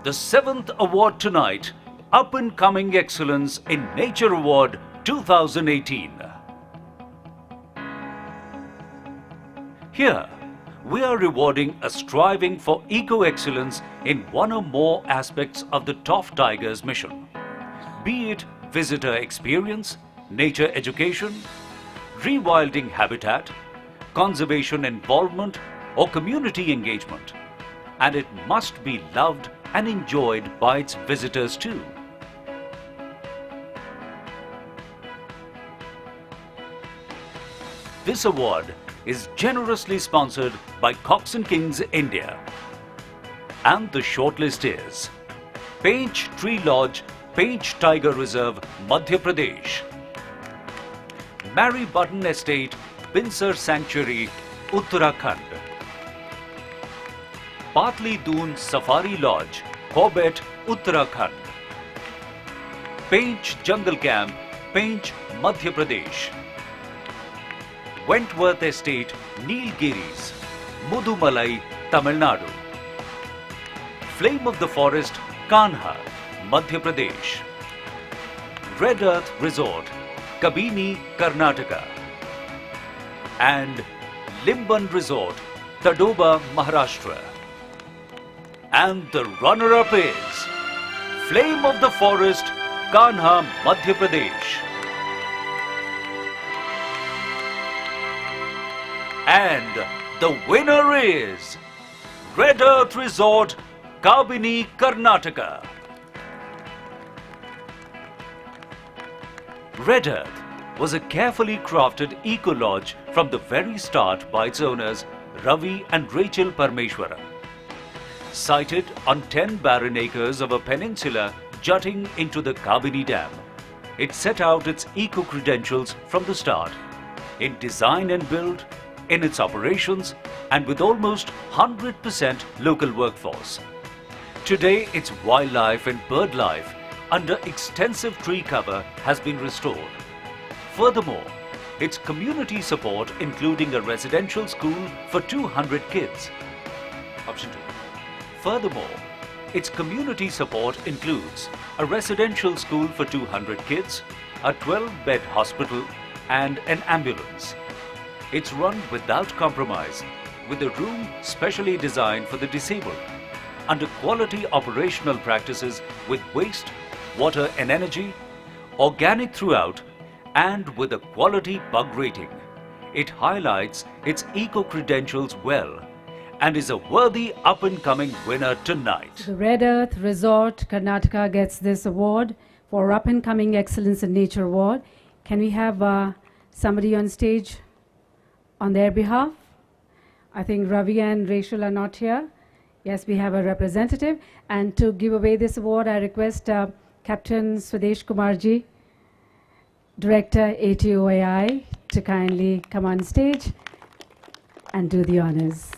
the 7th award tonight, Up and Coming Excellence in Nature Award 2018. Here, we are rewarding a striving for eco-excellence in one or more aspects of the TOFTigers mission. Be it visitor experience, nature education, rewilding habitat, conservation involvement, or community engagement. And it must be loved and enjoyed by its visitors too. This award is generously sponsored by Cox & Kings India. And the shortlist is Painch Tree Lodge, Painch Tiger Reserve, Madhya Pradesh; Mary Button Estate, Pinsar Sanctuary, Uttarakhand; Patli Doon Safari Lodge, Corbett, Uttarakhand; Painch Jungle Camp, Painch, Madhya Pradesh; Wentworth Estate, Nilgiris, Mudumalai, Tamil Nadu; Flame of the Forest, Kanha, Madhya Pradesh; Red Earth Resort, Kabini, Karnataka; and Limban Resort, Tadoba, Maharashtra. And the runner-up is Flame of the Forest, Kanha, Madhya Pradesh. And the winner is Red Earth Resort, Kabini, Karnataka. Red Earth was a carefully crafted eco-lodge from the very start by its owners Ravi and Rachel Parmeshwaran. Sited on 10 barren acres of a peninsula jutting into the Kabini Dam, it set out its eco-credentials from the start, in design and build, in its operations, and with almost 100% local workforce. Today, its wildlife and bird life under extensive tree cover has been restored. Furthermore, its community support, including a residential school for 200 kids. Option 2. Furthermore, its community support includes a residential school for 200 kids, a 12-bed hospital, and an ambulance. It's run without compromise, with a room specially designed for the disabled, under quality operational practices with waste, water and energy, organic throughout, and with a quality bug rating. It highlights its eco-credentials well and is a worthy up-and-coming winner tonight. The Red Earth Resort, Karnataka gets this award for Up-and-Coming Excellence in Nature Award. Can we have somebody on stage on their behalf? I think Ravi and Rachel are not here. Yes, we have a representative. And to give away this award, I request Captain Swadesh Kumarji, Director ATOAI, to kindly come on stage and do the honors.